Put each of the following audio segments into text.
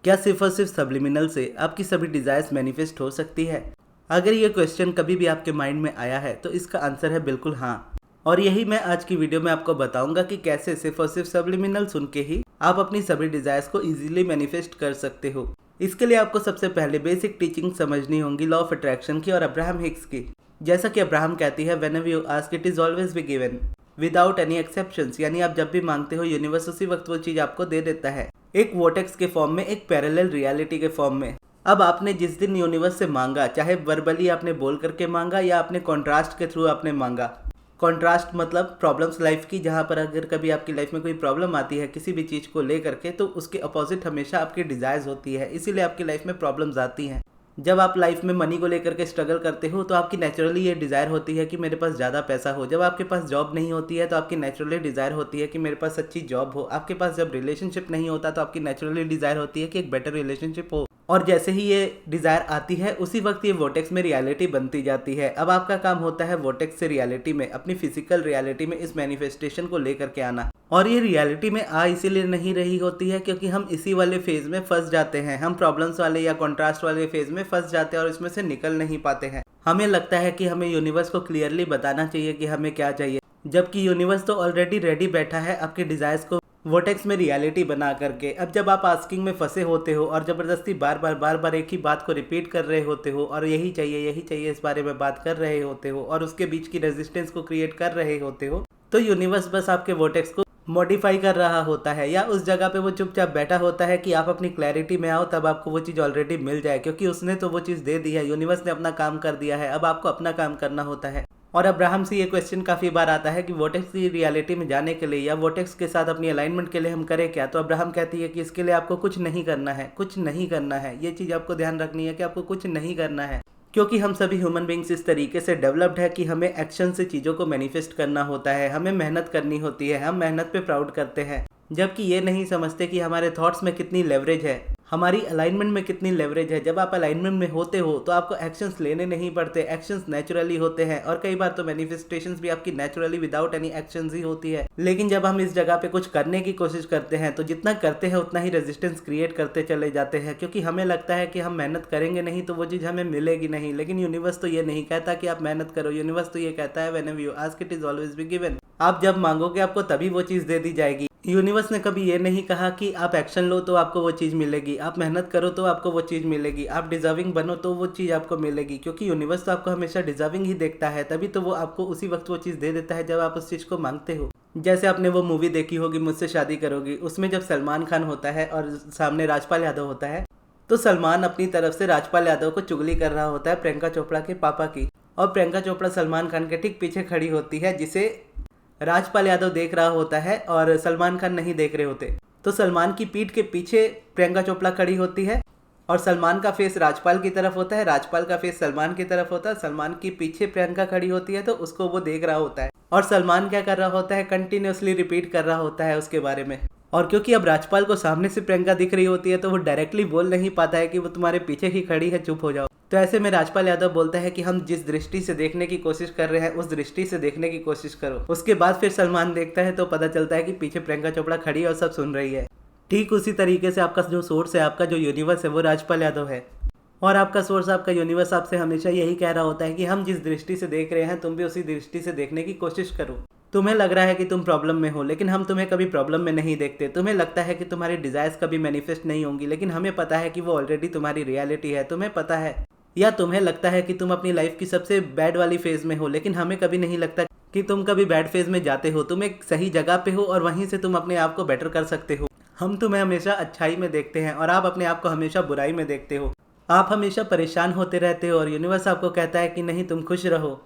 क्या सिर्फ और सिर्फ सब्लिमिनल से आपकी सभी डिजायर्स मैनिफेस्ट हो सकती है? अगर ये क्वेश्चन कभी भी आपके माइंड में आया है तो इसका आंसर है बिल्कुल हाँ। और यही मैं आज की वीडियो में आपको बताऊंगा कि कैसे सिर्फ और सिर्फ सब्लिमिनल सुन के ही आप अपनी सभी डिजायर्स को इजीली मैनिफेस्ट कर सकते हो। इसके लिए आपको सबसे पहले बेसिक टीचिंग समझनी होंगी लॉ ऑफ अट्रैक्शन की और अब्राहम हिक्स की। जैसा कि अब्राहम कहती है, whenever you ask it is always be given without any exceptions, यानी आप जब भी मांगते हो यूनिवर्स उसी वक्त वो चीज आपको दे देता है, एक वोटेक्स के फॉर्म में, एक पैरेलल रियलिटी के फॉर्म में। अब आपने जिस दिन यूनिवर्स से मांगा, चाहे वर्बली आपने बोल करके मांगा या आपने कॉन्ट्रास्ट के थ्रू आपने मांगा। कॉन्ट्रास्ट मतलब प्रॉब्लम्स लाइफ की, जहाँ पर अगर कभी आपकी लाइफ में कोई प्रॉब्लम आती है किसी भी चीज़ को लेकर के, तो उसके अपोजिट हमेशा आपकी डिजायर्स होती है, इसीलिए आपकी लाइफ में प्रॉब्लम्स आती हैं। जब आप लाइफ में मनी को लेकर के स्ट्रगल करते हो तो आपकी नेचुरली ये डिज़ायर होती है कि मेरे पास ज़्यादा पैसा हो। जब आपके पास जॉब नहीं होती है तो आपकी नेचुरली डिज़ायर होती है कि मेरे पास अच्छी जॉब हो। आपके पास जब रिलेशनशिप नहीं होता तो आपकी नेचुरली डिज़ायर होती है कि एक बेटर रिलेशनशिप हो। और जैसे ही ये डिज़ायर आती है उसी वक्त ये वोटेक्स में रियलिटी बनती जाती है। अब आपका काम होता है वोटेक्स से रियलिटी में, अपनी फिजिकल रियलिटी में इस मैनिफेस्टेशन को लेकर के आना। और ये रियलिटी में आ इसीलिए नहीं रही होती है क्योंकि हम इसी वाले फेज में फंस जाते हैं। हम प्रॉब्लम्स वाले या कॉन्ट्रास्ट वाले फेज में फंस जाते हैं और इसमें से निकल नहीं पाते हैं। हमें लगता है कि हमें यूनिवर्स को क्लियरली बताना चाहिए कि हमें क्या चाहिए, जबकि यूनिवर्स तो ऑलरेडी रेडी बैठा है आपके डिजायर्स को वोटेक्स में रियलिटी बना करके। अब जब आप आस्किंग में फंसे होते हो और ज़बरदस्ती बार बार एक ही बात को रिपीट कर रहे होते हो और यही चाहिए इस बारे में बात कर रहे होते हो और उसके बीच की रेजिस्टेंस को क्रिएट कर रहे होते हो, तो यूनिवर्स बस आपके वोटेक्स को मॉडिफाई कर रहा होता है, या उस जगह पे वो चुपचाप बैठा होता है कि आप अपनी क्लैरिटी में आओ, तब आपको वो चीज़ ऑलरेडी मिल जाए, क्योंकि उसने तो वो चीज़ दे दी है। यूनिवर्स ने अपना काम कर दिया है, अब आपको अपना काम करना होता है। और अब्राहम से ये क्वेश्चन काफ़ी बार आता है कि वोटेक्स की रियलिटी में जाने के लिए या वोटेक्स के साथ अपनी अलाइनमेंट के लिए हम करें क्या। तो अब्राहम कहती है कि इसके लिए आपको कुछ नहीं करना है, कुछ नहीं करना है। ये चीज़ आपको ध्यान रखनी है कि आपको कुछ नहीं करना है, क्योंकि हम सभी ह्यूमन बींग्स इस तरीके से डेवलप्ड है कि हमें एक्शन से चीज़ों को मैनिफेस्ट करना होता है, हमें मेहनत करनी होती है, हम मेहनत पे प्राउड करते हैं, जबकि ये नहीं समझते कि हमारे थॉट्स में कितनी लेवरेज है, हमारी अलाइनमेंट में कितनी लेवरेज है। जब आप अलाइनमेंट में होते हो तो आपको एक्शंस लेने नहीं पड़ते, एक्शंस नेचुरली होते हैं, और कई बार तो मैनिफेस्टेशंस भी आपकी नेचुरली विदाउट एनी एक्शंस ही होती है। लेकिन जब हम इस जगह पे कुछ करने की कोशिश करते हैं तो जितना करते हैं उतना ही रेजिस्टेंस क्रिएट करते चले जाते हैं, क्योंकि हमें लगता है कि हम मेहनत करेंगे नहीं तो वो चीज़ हमें मिलेगी नहीं। लेकिन यूनिवर्स तो ये नहीं कहता कि आप मेहनत करो, यूनिवर्स तो ये कहता है whenever you ask it is always be given. आप जब मांगोगे आपको तभी वो चीज़ दे दी जाएगी। यूनिवर्स ने कभी ये नहीं कहा कि आप एक्शन लो तो आपको वो चीज़ मिलेगी, आप मेहनत करो तो आपको वो चीज़ मिलेगी, आप डिजर्विंग बनो तो वो चीज़ आपको मिलेगी, क्योंकि यूनिवर्स तो आपको हमेशा डिजर्विंग ही देखता है, तभी तो वो आपको उसी वक्त वो चीज़ दे देता है जब आप उस चीज़ को मांगते हो। जैसे आपने वो मूवी देखी होगी मुझसे शादी करोगी, उसमें जब सलमान खान होता है और सामने राजपाल यादव होता है, तो सलमान अपनी तरफ से राजपाल यादव को चुगली कर रहा होता है प्रियंका चोपड़ा के पापा की, और प्रियंका चोपड़ा सलमान खान के ठीक पीछे खड़ी होती है, जिसे राजपाल यादव देख रहा होता है और सलमान खान नहीं देख रहे होते। तो सलमान की पीठ के पीछे प्रियंका चोपड़ा खड़ी होती है और सलमान का फेस राजपाल की तरफ होता है, राजपाल का फेस सलमान की तरफ होता है, सलमान की पीछे प्रियंका खड़ी होती है, तो उसको वो देख रहा होता है और सलमान क्या कर रहा होता है, कंटिन्यूसली रिपीट कर रहा होता है उसके बारे में। और क्योंकि अब राजपाल को सामने से प्रियंका दिख रही होती है तो वो डायरेक्टली बोल नहीं पाता है कि वो तुम्हारे पीछे ही खड़ी है, चुप हो जाओ। तो ऐसे में राजपाल यादव बोलता है कि हम जिस दृष्टि से देखने की कोशिश कर रहे हैं उस दृष्टि से देखने की कोशिश करो। उसके बाद फिर सलमान देखता है तो पता चलता है कि पीछे प्रियंका चोपड़ा खड़ी है और सब सुन रही है। ठीक उसी तरीके से आपका जो सोर्स है, आपका जो यूनिवर्स है, वो राजपाल यादव है, और आपका सोर्स, आपका यूनिवर्स आपसे हमेशा यही कह रहा होता है कि हम जिस दृष्टि से देख रहे हैं तुम भी उसी दृष्टि से देखने की कोशिश करो। तुम्हें लग रहा है कि तुम प्रॉब्लम में हो, लेकिन हम तुम्हें कभी प्रॉब्लम में नहीं देखते। तुम्हें लगता है कि तुम्हारी डिजायर्स कभी मैनिफेस्ट नहीं होंगी, लेकिन हमें पता है कि वो ऑलरेडी तुम्हारी रियलिटी है। तुम्हें पता है, या तुम्हें लगता है कि तुम अपनी लाइफ की सबसे बैड वाली फेज में हो, लेकिन हमें कभी नहीं लगता कि तुम कभी बैड फेज में जाते हो। तुम एक सही जगह पे हो और वहीं से तुम अपने आप को बेटर कर सकते हो। हम तुम्हें हमेशा अच्छाई में देखते हैं और आप अपने आप को हमेशा बुराई में देखते हो। आप हमेशा परेशान होते रहते हो और यूनिवर्स आपको कहता है कि नहीं, तुम खुश रहो।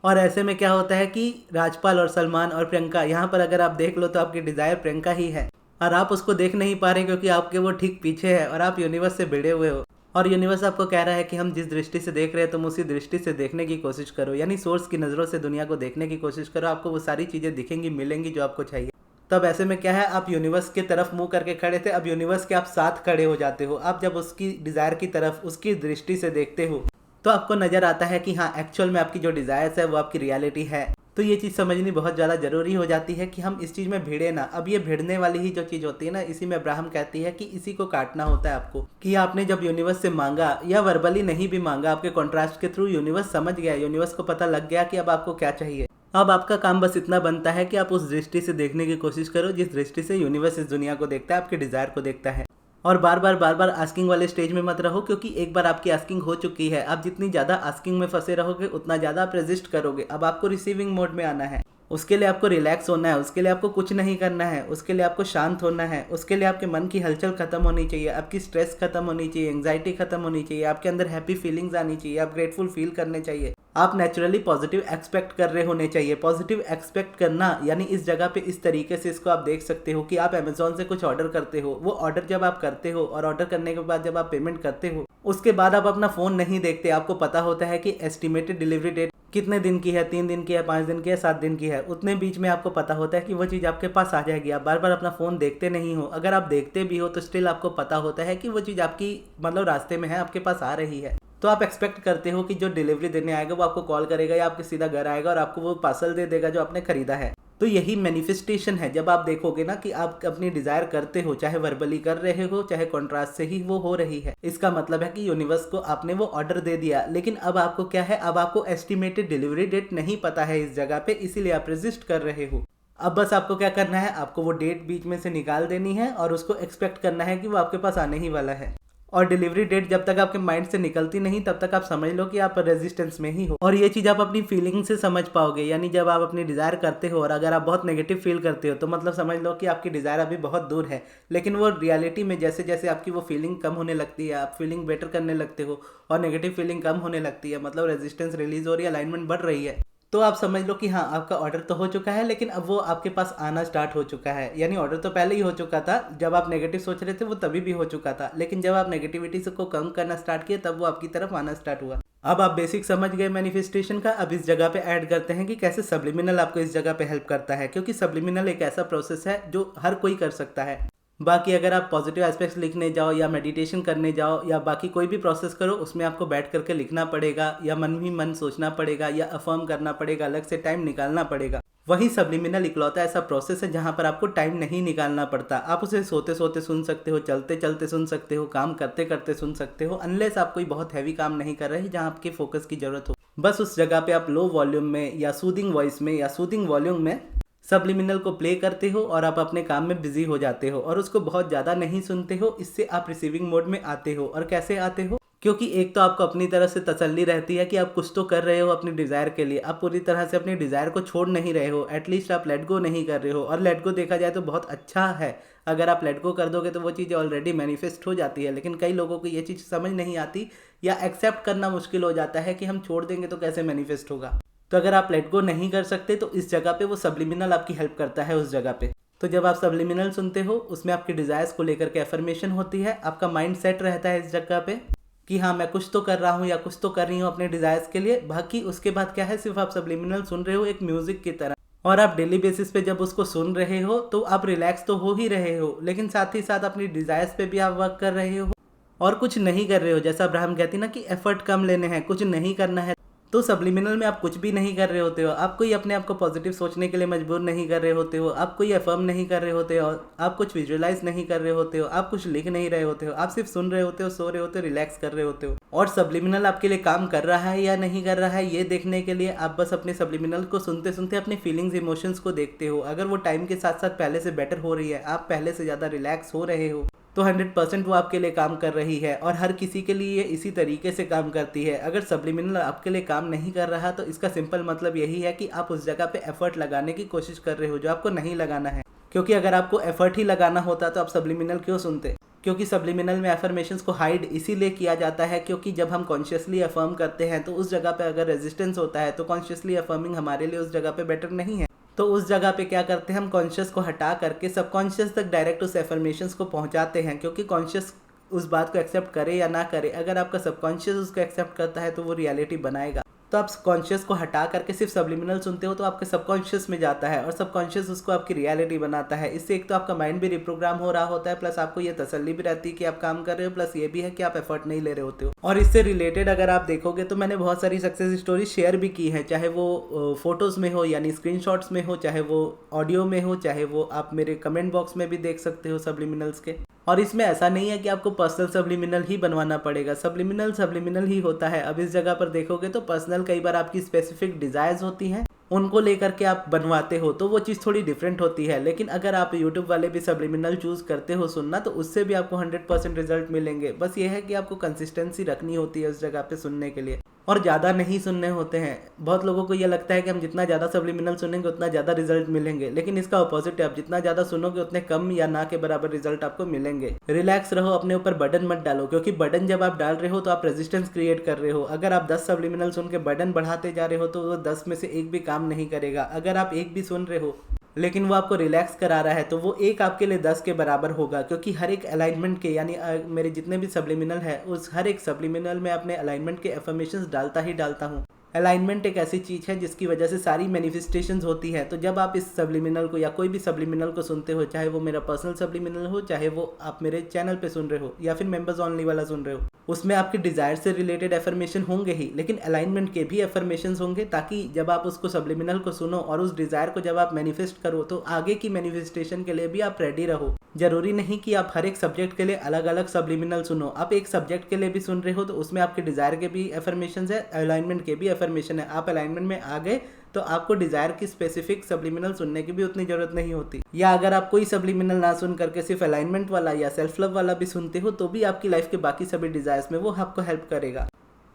और ऐसे में क्या होता है कि राजपाल और सलमान और प्रियंका, यहाँ पर अगर आप देख लो तो आपकी डिजायर प्रियंका ही है, और आप उसको देख नहीं पा रहे क्योंकि आपके वो ठीक पीछे है और आप यूनिवर्स से भिड़े हुए हो। और यूनिवर्स आपको कह रहा है कि हम जिस दृष्टि से देख रहे हैं तुम उसी दृष्टि से देखने की कोशिश करो, यानी सोर्स की नज़रों से दुनिया को देखने की कोशिश करो। आपको वो सारी चीज़ें दिखेंगी, मिलेंगी जो आपको चाहिए। तब ऐसे में क्या है, आप यूनिवर्स की तरफ मुंह करके खड़े थे, अब यूनिवर्स के आप साथ खड़े हो जाते हो। आप जब उसकी डिज़ायर की तरफ उसकी दृष्टि से देखते हो तो आपको नज़र आता है कि हाँ, एक्चुअल में आपकी जो डिज़ायर्स है वो आपकी रियलिटी है। तो ये चीज़ समझनी बहुत ज़्यादा ज़रूरी हो जाती है कि हम इस चीज़ में भिड़े ना। अब ये भिड़ने वाली ही जो चीज़ होती है ना, इसी में अब्राहम कहती है कि इसी को काटना होता है आपको, कि आपने जब यूनिवर्स से मांगा या वर्बली नहीं भी मांगा, आपके कॉन्ट्रास्ट के थ्रू यूनिवर्स समझ गया, यूनिवर्स को पता लग गया कि अब आपको क्या चाहिए। अब आपका काम बस इतना बनता है कि आप उस दृष्टि से देखने की कोशिश करो जिस दृष्टि से यूनिवर्स इस दुनिया को देखता है, आपके डिज़ायर को देखता है। और बार बार आस्किंग वाले स्टेज में मत रहो, क्योंकि एक बार आपकी आस्किंग हो चुकी है। आप जितनी ज़्यादा आस्किंग में फंसे रहोगे उतना ज़्यादा आप रेजिस्ट करोगे। अब आपको रिसीविंग मोड में आना है, उसके लिए आपको रिलैक्स होना है, उसके लिए आपको कुछ नहीं करना है, उसके लिए आपको शांत होना है, उसके लिए आपके मन की हलचल खत्म होनी चाहिए, आपकी स्ट्रेस खत्म होनी चाहिए, एंग्जाइटी खत्म होनी चाहिए, आपके अंदर हैप्पी फीलिंग्स आनी चाहिए, आप ग्रेटफुल फील करने चाहिए, आप नेचुरली पॉजिटिव एक्सपेक्ट कर रहे होने चाहिए। पॉजिटिव एक्सपेक्ट करना यानी इस जगह पे इस तरीके से इसको आप देख सकते हो कि आप अमेजोन से कुछ ऑर्डर करते हो, वो ऑर्डर जब आप करते हो और ऑर्डर करने के बाद जब आप पेमेंट करते हो, उसके बाद आप अपना फ़ोन नहीं देखते। आपको पता होता है कि एस्टिमेटेड डिलीवरी डेट कितने दिन की है, 3 दिन की है, 5 दिन की है, 7 दिन की है। उतने बीच में आपको पता होता है कि वो चीज़ आपके पास आ जाएगी। आप बार बार अपना फ़ोन देखते नहीं हो। अगर आप देखते भी हो तो स्टिल आपको पता होता है कि वो चीज़ आपकी मतलब रास्ते में है, आपके पास आ रही है। तो आप एक्सपेक्ट करते हो कि जो डिलीवरी देने आएगा वो आपको कॉल करेगा या आपके सीधा घर आएगा और आपको वो पार्सल दे देगा जो आपने खरीदा है। तो यही मैनिफेस्टेशन है। जब आप देखोगे ना कि आप अपनी डिज़ायर करते हो, चाहे वर्बली कर रहे हो चाहे कॉन्ट्रास्ट से ही वो हो रही है, इसका मतलब है कि यूनिवर्स को आपने वो ऑर्डर दे दिया। लेकिन अब आपको क्या है, अब आपको एस्टिमेटेड डिलीवरी डेट नहीं पता है इस जगह पे, इसीलिए आप रेजिस्ट कर रहे हो। अब बस आपको क्या करना है, आपको वो डेट बीच में से निकाल देनी है और उसको एक्सपेक्ट करना है कि वो आपके पास आने ही वाला है। और डिलीवरी डेट जब तक आपके माइंड से निकलती नहीं तब तक आप समझ लो कि आप रेजिस्टेंस में ही हो। और ये चीज़ आप अपनी फीलिंग से समझ पाओगे, यानी जब आप अपनी डिज़ायर करते हो और अगर आप बहुत नेगेटिव फील करते हो तो मतलब समझ लो कि आपकी डिज़ायर अभी बहुत दूर है। लेकिन वो रियलिटी में जैसे जैसे आपकी वो फीलिंग कम होने लगती है, आप फीलिंग बेटर करने लगते हो और नेगेटिव फीलिंग कम होने लगती है, मतलब रेजिस्टेंस रिलीज हो रही है, अलाइनमेंट बढ़ रही है, तो आप समझ लो कि हाँ आपका ऑर्डर तो हो चुका है, लेकिन अब वो आपके पास आना स्टार्ट हो चुका है। यानी ऑर्डर तो पहले ही हो चुका था, जब आप नेगेटिव सोच रहे थे वो तभी भी हो चुका था, लेकिन जब आप नेगेटिविटी को कम करना स्टार्ट किया तब वो आपकी तरफ आना स्टार्ट हुआ। अब आप बेसिक समझ गए मैनिफेस्टेशन का। अब इस जगह पे ऐड करते हैं कि कैसे सब्लिमिनल आपको इस जगह पे हेल्प करता है, क्योंकि सब्लिमिनल एक ऐसा प्रोसेस है जो हर कोई कर सकता है। बाकी अगर आप पॉजिटिव एस्पेक्ट्स लिखने जाओ या मेडिटेशन करने जाओ या बाकी कोई भी प्रोसेस करो, उसमें आपको बैठ करके लिखना पड़ेगा या मन ही मन सोचना पड़ेगा या अफर्म करना पड़ेगा, अलग से टाइम निकालना पड़ेगा। वही सब्लिमिनल इकलौता ऐसा प्रोसेस है जहाँ पर आपको टाइम नहीं निकालना पड़ता। आप उसे सोते सोते सुन सकते हो, चलते चलते सुन सकते हो, काम करते करते सुन सकते हो, अनलेस आप कोई बहुत हैवी काम नहीं कर रहे जहाँ आपके फोकस की जरूरत हो। बस उस जगह पे आप लो वॉल्यूम में या सूदिंग वॉइस में या सूदिंग वॉल्यूम में सब्लिमिनल को प्ले करते हो और आप अपने काम में बिजी हो जाते हो और उसको बहुत ज़्यादा नहीं सुनते हो। इससे आप रिसीविंग मोड में आते हो। और कैसे आते हो, क्योंकि एक तो आपको अपनी तरफ से तसल्ली रहती है कि आप कुछ तो कर रहे हो अपनी डिज़ायर के लिए, आप पूरी तरह से अपनी डिज़ायर को छोड़ नहीं रहे हो, एटलीस्ट आप लेट गो नहीं कर रहे हो। और लेट गो देखा जाए तो बहुत अच्छा है, अगर आप लेट गो कर दोगे तो वो चीज़ ऑलरेडी मैनिफेस्ट हो जाती है। लेकिन कई लोगों को ये चीज़ समझ नहीं आती या एक्सेप्ट करना मुश्किल हो जाता है कि हम छोड़ देंगे तो कैसे मैनिफेस्ट होगा। तो अगर आप लेट गो नहीं कर सकते तो इस जगह पे वो सब्लिमिनल आपकी हेल्प करता है उस जगह पे। तो जब आप सब्लिमिनल सुनते हो उसमें आपकी डिज़ायर्स को लेकर के एफर्मेशन होती है, आपका माइंड सेट रहता है इस जगह पे कि हाँ मैं कुछ तो कर रहा हूँ या कुछ तो कर रही हूँ अपने डिज़ायर्स के लिए। बाकी उसके बाद क्या है, सिर्फ आप सब्लिमिनल सुन रहे हो एक म्यूजिक की तरह, और आप डेली बेसिस पे जब उसको सुन रहे हो तो आप रिलैक्स तो हो ही रहे हो, लेकिन साथ ही साथ अपनी डिज़ायर्स पे भी आप वर्क कर रहे हो और कुछ नहीं कर रहे हो। जैसा अब्राहम कहती ना कि एफर्ट कम लेने हैं, कुछ नहीं करना है। तो सब्लिमिनल में आप कुछ भी नहीं कर रहे होते हो, आप कोई अपने आप को पॉजिटिव सोचने के लिए मजबूर नहीं कर रहे होते हो, आप कोई अफर्म नहीं कर रहे होते हो, आप कुछ विजुअलाइज नहीं कर रहे होते हो, आप कुछ लिख नहीं रहे होते हो, आप सिर्फ सुन रहे होते हो, सो रहे होते हो, रिलैक्स कर रहे होते हो। और सब्लिमिनल आपके लिए काम कर रहा है या नहीं कर रहा है ये देखने के लिए आप बस अपने सब्लिमिनल को सुनते सुनते अपने फीलिंग्स इमोशंस को देखते हो। अगर वो टाइम के साथ साथ पहले से बेटर हो रही है, आप पहले से ज़्यादा रिलैक्स हो रहे हो, तो 100% वो आपके लिए काम कर रही है। और हर किसी के लिए इसी तरीके से काम करती है। अगर सब्लिमिनल आपके लिए काम नहीं कर रहा तो इसका सिंपल मतलब यही है कि आप उस जगह पे एफर्ट लगाने की कोशिश कर रहे हो जो आपको नहीं लगाना है। क्योंकि अगर आपको एफर्ट ही लगाना होता तो आप सब्लिमिनल क्यों सुनते। क्योंकि सब्लिमिनल में एफर्मेशंस को हाइड इसीलिए किया जाता है क्योंकि जब हम कॉन्शियसली अफर्म करते हैं तो उस जगह पे अगर रेजिस्टेंस होता है तो कॉन्शियसली अफर्मिंग हमारे लिए उस जगह पे बेटर नहीं है। तो उस जगह पे क्या करते हैं, हम कॉन्शियस को हटा करके सबकॉन्शियस तक डायरेक्ट उस एफर्मेशंस को पहुंचाते हैं। क्योंकि कॉन्शियस उस बात को एक्सेप्ट करे या ना करे, अगर आपका सबकॉन्शियस उसको एक्सेप्ट करता है तो वो रियलिटी बनाएगा। तो तो आप कॉन्शियस को हटा करके सिर्फ सबलिमिनल सुनते हो तो आपके सबकॉन्शियस में जाता है और सबकॉन्शियस उसको आपकी रियलिटी बनाता है। इससे एक तो आपका माइंड भी रिप्रोग्राम हो रहा होता है, प्लस आपको ये तसल्ली भी रहती है कि आप काम कर रहे हो, प्लस ये भी है कि आप एफर्ट नहीं ले रहे होते हो। और इससे रिलेटेड अगर आप देखोगे तो मैंने बहुत सारी सक्सेस स्टोरी शेयर भी की है, चाहे वो फोटोज़ में हो यानी स्क्रीनशॉट्स में हो, चाहे वो ऑडियो में हो, चाहे वो आप मेरे कमेंट बॉक्स में भी देख सकते हो सबलिमिनल्स के। और इसमें ऐसा नहीं है कि आपको पर्सनल सबलिमिनल ही बनवाना पड़ेगा, सबलिमिनल सबलिमिनल ही होता है। अब इस जगह पर देखोगे तो पर्सनल कई बार आपकी स्पेसिफिक डिज़ायर्स होती हैं, उनको लेकर के आप बनवाते हो तो वो चीज़ थोड़ी डिफरेंट होती है। लेकिन अगर आप यूट्यूब वाले भी सबलिमिनल चूज़ करते हो सुनना तो उससे भी आपको 100% रिजल्ट मिलेंगे। बस ये है कि आपको कंसिस्टेंसी रखनी होती है उस जगह पे सुनने के लिए, और ज़्यादा नहीं सुनने होते हैं। बहुत लोगों को ये लगता है कि हम जितना ज़्यादा सबलिमिनल सुनेंगे उतना ज़्यादा रिजल्ट मिलेंगे, लेकिन इसका अपोजिट है। आप जितना ज़्यादा सुनोगे उतने कम या ना के बराबर रिजल्ट आपको मिलेंगे। रिलैक्स रहो, अपने ऊपर बर्डन मत डालो, क्योंकि बर्डन जब आप डाल रहे हो तो आप रेजिस्टेंस क्रिएट कर रहे हो। अगर आप 10 सबलिमिनल सुन के बर्डन बढ़ाते जा रहे हो तो वो 10 में से एक भी काम नहीं करेगा। अगर आप एक भी सुन रहे हो लेकिन वो आपको रिलैक्स करा रहा है तो वो एक आपके लिए 10 के बराबर होगा, क्योंकि हर एक अलाइनमेंट के यानी मेरे जितने भी सबलिमिनल है उस हर एक सबलिमिनल में अपने अलाइनमेंट के एफर्मेशंस डालता ही डालता हूँ। अलाइनमेंट एक ऐसी चीज़ है जिसकी वजह से सारी मैनिफेस्टेशंस होती है। तो जब आप इस सबलिमिनल को या कोई भी सबलिमिनल को सुनते हो, चाहे वो मेरा पर्सनल सबलिमिनल हो, चाहे वो आप मेरे चैनल पे सुन रहे हो या फिर मेंबर्स ओनली वाला सुन रहे हो, उसमें आपके डिज़ायर से रिलेटेड एफर्मेशन होंगे ही, लेकिन अलाइनमेंट के भी एफर्मेशंस होंगे, ताकि जब आप उसको सबलिमिनल को सुनो और उस डिज़ायर को जब आप मैनिफेस्ट करो तो आगे की मैनिफेस्टेशन के लिए भी आप रेडी रहो। जरूरी नहीं कि आप हर एक सब्जेक्ट के लिए अलग अलग सबलिमिनल सुनो। आप एक सब्जेक्ट के लिए भी सुन रहे हो तो उसमें आपके डिज़ायर के भी एफर्मेशंस है, अलाइनमेंट के भी एफर्मेशन है। आप अलाइनमेंट में आ गए तो आपको डिज़ायर की स्पेसिफिक सबलिमिनल सुनने की भी उतनी ज़रूरत नहीं होती। या अगर आप कोई सबलिमिनल ना सुन करके सिर्फ अलाइनमेंट वाला या सेल्फ लव वाला भी सुनते हो तो भी आपकी लाइफ के बाकी सभी डिज़ायर्स में वो आपको हेल्प करेगा।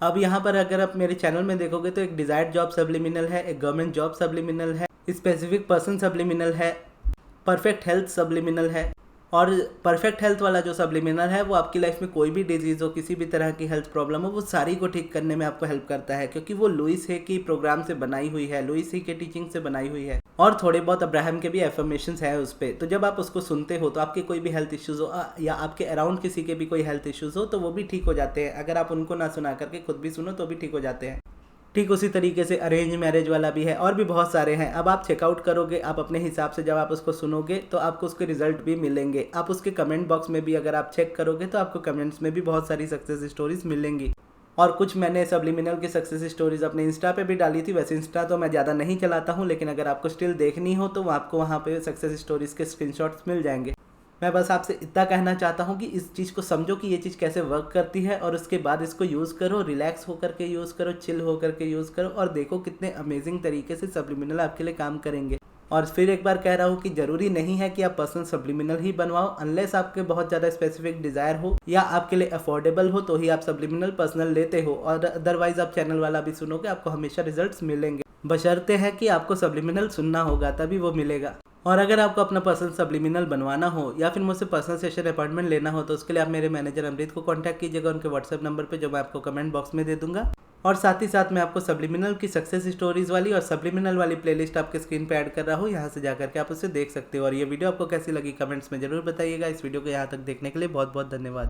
अब यहाँ पर अगर आप मेरे चैनल में देखोगे तो एक डिज़ायर्ड जॉब सबलिमिनल है, एक गवर्नमेंट जॉब सबलिमिनल है, स्पेसिफिक पर्सन सबलिमिनल है, परफेक्ट हेल्थ सबलिमिनल है। और परफेक्ट हेल्थ वाला जो सबलिमिनल है वो आपकी लाइफ में कोई भी डिजीज़ हो, किसी भी तरह की हेल्थ प्रॉब्लम हो, वो सारी को ठीक करने में आपको हेल्प करता है, क्योंकि वो लुइस हे की प्रोग्राम से बनाई हुई है, लुइस हे के टीचिंग से बनाई हुई है, और थोड़े बहुत अब्राहम के भी एफर्मेशंस है उस पर। तो जब आप उसको सुनते हो तो आपके कोई भी हेल्थ इश्यूज़ हो या आपके अराउंड किसी के भी कोई हेल्थ इश्यूज़ हो तो वो भी ठीक हो जाते हैं। अगर आप उनको ना सुना करके खुद भी सुनो तो भी ठीक हो जाते हैं। ठीक उसी तरीके से अरेंज मैरिज वाला भी है और भी बहुत सारे हैं। अब आप चेकआउट करोगे, आप अपने हिसाब से जब आप उसको सुनोगे तो आपको उसके रिजल्ट भी मिलेंगे। आप उसके कमेंट बॉक्स में भी अगर आप चेक करोगे तो आपको कमेंट्स में भी बहुत सारी सक्सेस स्टोरीज मिलेंगी। और कुछ मैंने सबलिमिनल की सक्सेस स्टोरीज अपने इंस्टा पे भी डाली थी। वैसे इंस्टा तो मैं ज़्यादा नहीं चलाता हूँ, लेकिन अगर आपको स्टिल देखनी हो तो आपको वहाँ पे सक्सेस स्टोरीज के स्क्रीनशॉट्स मिल जाएंगे। मैं बस आपसे इतना कहना चाहता हूँ कि इस चीज़ को समझो कि ये चीज़ कैसे वर्क करती है, और उसके बाद इसको यूज़ करो, रिलैक्स होकर के यूज़ करो, चिल होकर के यूज़ करो, और देखो कितने अमेजिंग तरीके से सबलिमिनल आपके लिए काम करेंगे। और फिर एक बार कह रहा हूँ कि ज़रूरी नहीं है कि आप पर्सनल सबलिमिनल ही बनवाओ, अनलेस आपके बहुत ज़्यादा स्पेसिफिक डिज़ायर हो या आपके लिए अफोर्डेबल हो तो ही आप सबलिमिनल पर्सनल लेते हो। और अदरवाइज आप चैनल वाला भी सुनोगे, आपको हमेशा रिजल्ट्स मिलेंगे, बशर्ते है कि आपको सबलिमिनल सुनना होगा, तभी वो मिलेगा। और अगर आपको अपना पर्सनल सबलिमिनल बनवाना हो या फिर मुझसे पर्सनल सेशन अपॉइंटमेंट लेना हो तो उसके लिए आप मेरे मैनेजर अमृत को कांटेक्ट कीजिएगा उनके व्हाट्सएप नंबर पे, जो मैं आपको कमेंट बॉक्स में दे दूंगा। और साथ ही साथ मैं आपको सबलिमिनल की सक्सेस स्टोरीज वाली और सबलिमिनल वाली प्लेलिस्ट आपके स्क्रीन पे ऐड कर रहा हूँ, यहाँ से जाकर के आप उसे देख सकते हो। और ये वीडियो आपको कैसी लगी कमेंट्स में जरूर बताइएगा। इस वीडियो को यहाँ तक देखने के लिए बहुत बहुत धन्यवाद।